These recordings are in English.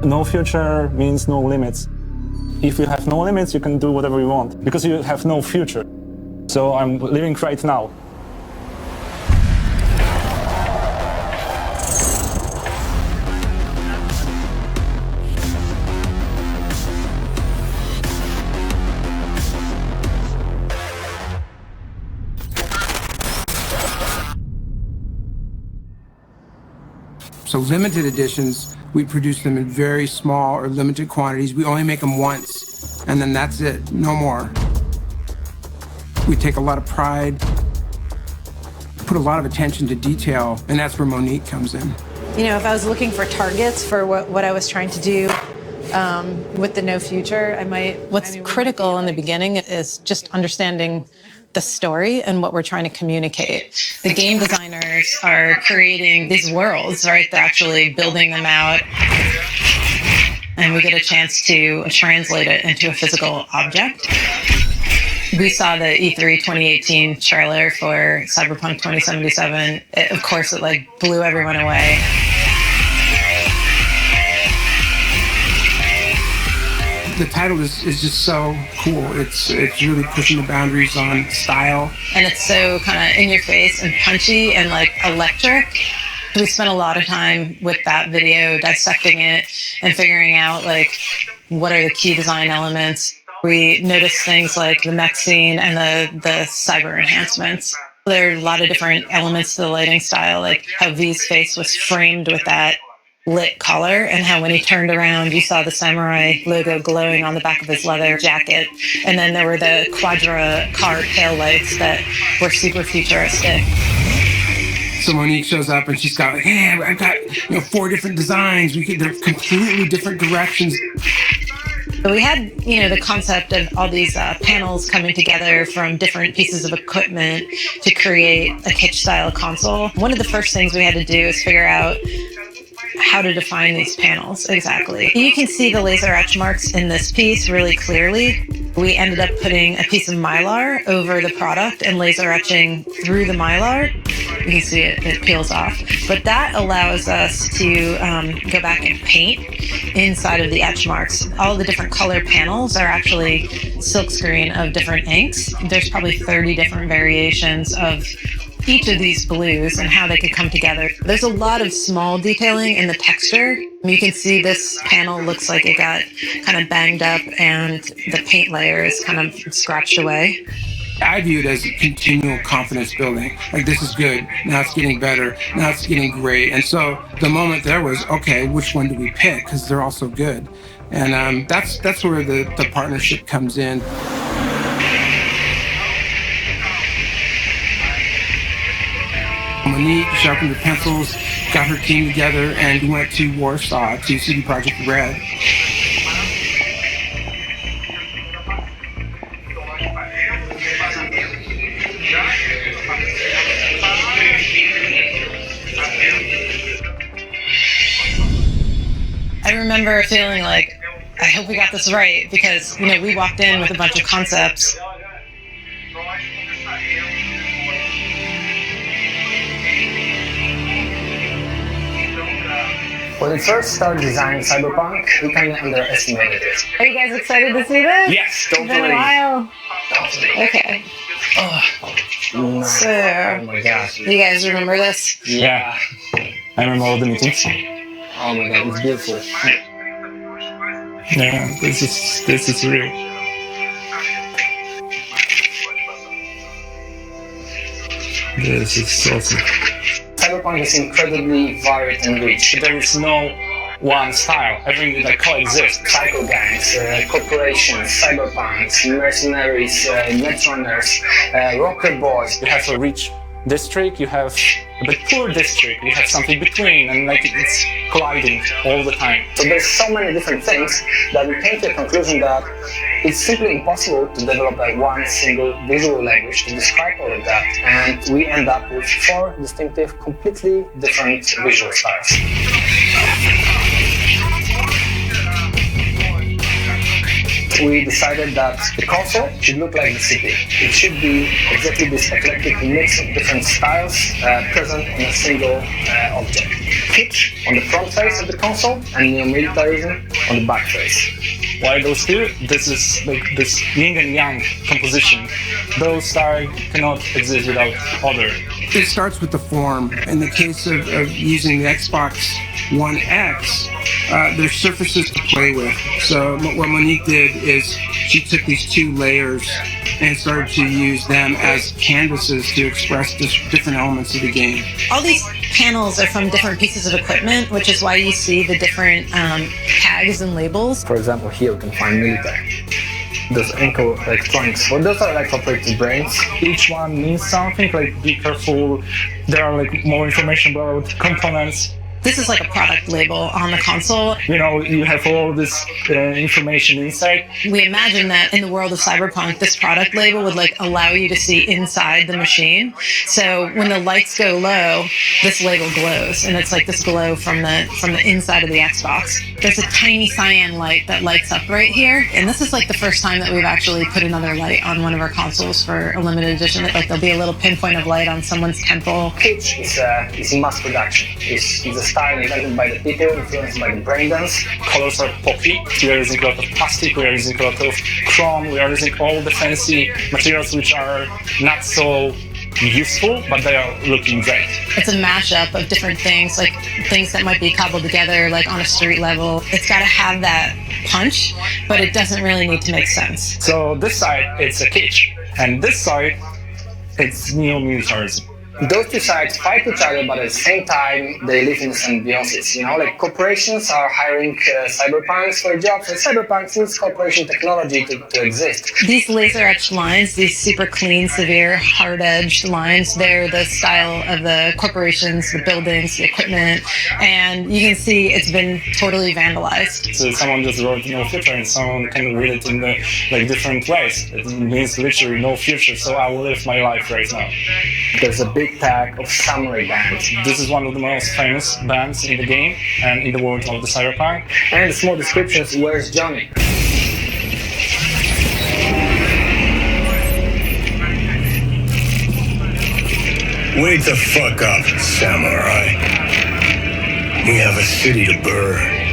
No future means no limits. If you have no limits, you can do whatever you want, because you have no future. So I'm living right now. So limited editions, we produce them in very small or limited quantities. We only make them once, and then that's it, no more. We take a lot of pride, put a lot of attention to detail, and that's where Monique comes in. You know, if I was looking for targets for what I was trying to do with the No Future, I might... What's critical in the beginning is just understanding the story and what we're trying to communicate. The game designers are creating these worlds, right? They're actually building them out. And we get a chance to translate it into a physical object. We saw the E3 2018 trailer for Cyberpunk 2077. Of course, it like blew everyone away. The title is just so cool. It's really pushing the boundaries on style. And it's so kind of in your face and punchy and like electric. We spent a lot of time with that video dissecting it and figuring out like what are the key design elements. We noticed things like the mech scene and the cyber enhancements. There are a lot of different elements to the lighting style, like how V's face was framed with that lit collar, and how when he turned around, you saw the samurai logo glowing on the back of his leather jacket. And then there were the Quadra car taillights that were super futuristic. So Monique shows up and she's got like, yeah, I've got 4 different designs. They're completely different directions. We had, the concept of all these panels coming together from different pieces of equipment to create a kitsch-style console. One of the first things we had to do is figure out how to define these panels exactly. You can see the laser etch marks in this piece really clearly. We ended up putting a piece of Mylar over the product and laser etching through the Mylar. You can see it peels off. But that allows us to go back and paint inside of the etch marks. All the different color panels are actually silkscreen of different inks. There's probably 30 different variations of each of these blues and how they could come together. There's a lot of small detailing in the texture. You can see this panel looks like it got kind of banged up and the paint layer is kind of scratched away. I view it as a continual confidence building. Like, this is good, now it's getting better, now it's getting great. And so the moment there was, okay, which one do we pick? Because they're all so good. And that's where the partnership comes in. Monique sharpened the pencils, got her team together, and we went to Warsaw to CD Projekt Red. I remember feeling like, I hope we got this right, because, we walked in with a bunch of concepts. When we first started designing Cyberpunk, we kind of underestimated it. Are you guys excited to see this? Yes, totally. It's been a while. Totally. Okay. Oh, So, oh my god. you guys remember this? Yeah. I remember all the meetings. Oh my god, it's beautiful. Yeah, this is real. This is awesome. Cyberpunk is incredibly varied and rich. There is no one style. Everything coexists. Psycho gangs, corporations, cyberpunks, mercenaries, netrunners, rocker boys. You have a rich district, you have a bit poor district, you have something between, and it's colliding all the time. So there's so many different things that we came to the conclusion that it's simply impossible to develop one single visual language to describe all of that. And we end up with 4 distinctive, completely different visual styles. we decided that the console should look like the city. It should be exactly this eclectic mix of different styles present on a single object. Kitsch on the front face of the console and neo-militarism on the back face. Why those two? This is like this yin and yang composition. Those styles cannot exist without other. It starts with the form. In the case of using the Xbox One X, there's surfaces to play with. So what Monique did is she took these two layers and started to use them as canvases to express different elements of the game. All these panels are from different pieces of equipment, which is why you see the different tags and labels. For example, here we can find military. Those electronics. Well, those are like operated brains. Each one means something, like be careful. There are like more information about components. This is like a product label on the console. You know, you have all this information inside. We imagine that in the world of Cyberpunk, this product label would like allow you to see inside the machine. So when the lights go low, this label glows, and it's like this glow from the inside of the Xbox. There's a tiny cyan light that lights up right here, and this is like the first time that we've actually put another light on one of our consoles for a limited edition. Like there'll be a little pinpoint of light on someone's temple. Kitsch is in mass production. It's a style invented by the people, influenced by the braindance. Colors are poppy. We are using a lot of plastic, we are using a lot of chrome, we are using all the fancy materials which are not so useful, but they are looking great. It's a mashup of different things, like things that might be cobbled together, like on a street level. It's got to have that punch, but it doesn't really need to make sense. So this side, it's a kitsch, and this side, it's neo-militarism. Those two sides fight each other, but at the same time, they live in symbiosis. You know, like corporations are hiring cyberpunks for jobs, and cyberpunk needs corporation technology to exist. These laser-etched lines, these super clean, severe, hard-edged lines, they're the style of the corporations, the buildings, the equipment, and you can see it's been totally vandalized. So someone just wrote no future, and someone can read it in the different ways. It means literally no future, so I will live my life right now. There's a big tag of samurai bands. This is one of the most famous bands in the game and in the world of the Cyberpunk. And small descriptions, where's Johnny? Wake the fuck up, samurai. We have a city to burn.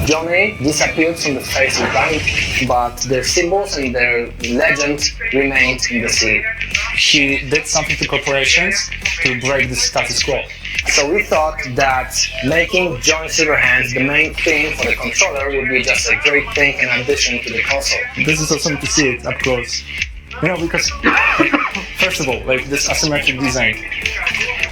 Johnny disappeared from the face of the planet, but their symbols and their legend remained in the city. He did something to corporations to break the status quo. So we thought that making Johnny Silverhand the main thing for the controller would be just a great thing in addition to the console. This is awesome to see it up close. You know, because first of all, like this asymmetric design.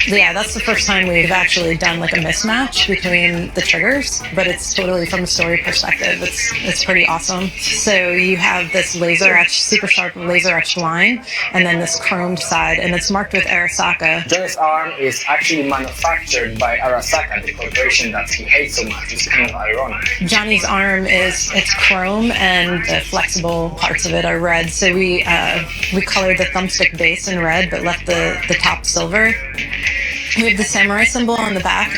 Yeah, that's the first time we've actually done like a mismatch between the triggers, but it's totally from a story perspective. It's pretty awesome. So you have this laser etched, super sharp laser etched line, and then this chromed side, and it's marked with Arasaka. Johnny's arm is actually manufactured by Arasaka, the corporation that he hates so much. It's kind of ironic. Johnny's arm it's chrome, and the flexible parts of it are red. So we colored the thumbstick base in red, but left the top silver. We have the samurai symbol on the back.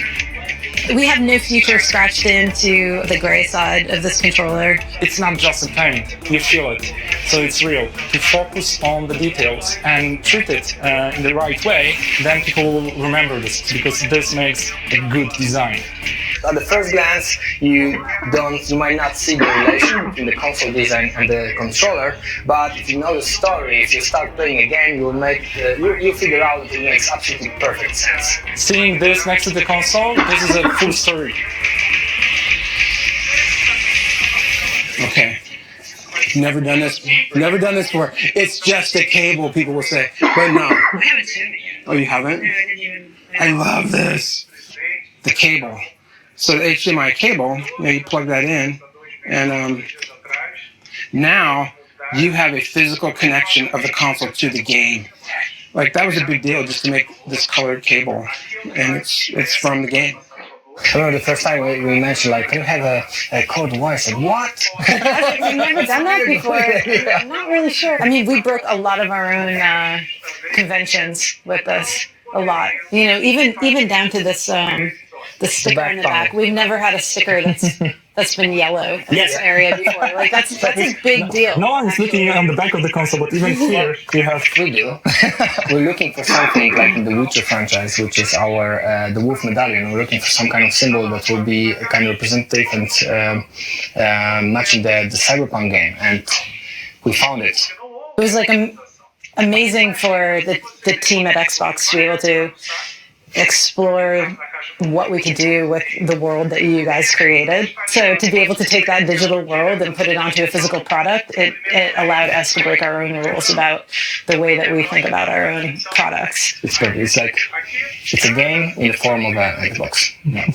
We have no future scratched into the gray side of this controller. It's not just a paint, you feel it, so it's real. You focus on the details and treat it in the right way, then people will remember this, because this makes a good design. At the first glance, you might not see the relation between the console design and the controller, but if you know the story, if you start playing a game, you'll figure out that it makes absolutely perfect sense. Seeing this next to the console, this is a full story. Okay. Never done this before. It's just a cable, people will say. But no. I haven't seen it yet. Oh, you haven't? No, I didn't even. I love this. The cable. So the HDMI cable, you plug that in, and now you have a physical connection of the console to the game. Like that was a big deal just to make this colored cable, and it's from the game. I remember the first time we mentioned, like, can you have a code voice? Like, what? We've never done that before. Yeah. I'm not really sure. I mean, we broke a lot of our own conventions with this. A lot. You know, even down to this the sticker in the back. We've never had a sticker that's been yellow in this area before. Like that's a big deal. No one is looking on the back of the console, but even here we have. We do. We're looking for something like in the Witcher franchise, which is our the Wolf Medallion. We're looking for some kind of symbol that will be kind of representative and matching the Cyberpunk game, and we found it. It was like amazing for the team at Xbox to be able to explore what we could do with the world that you guys created. So to be able to take that digital world and put it onto a physical product, it allowed us to break our own rules about the way that we think about our own products. It's good. It's like it's a game in the form of an Xbox. Yeah.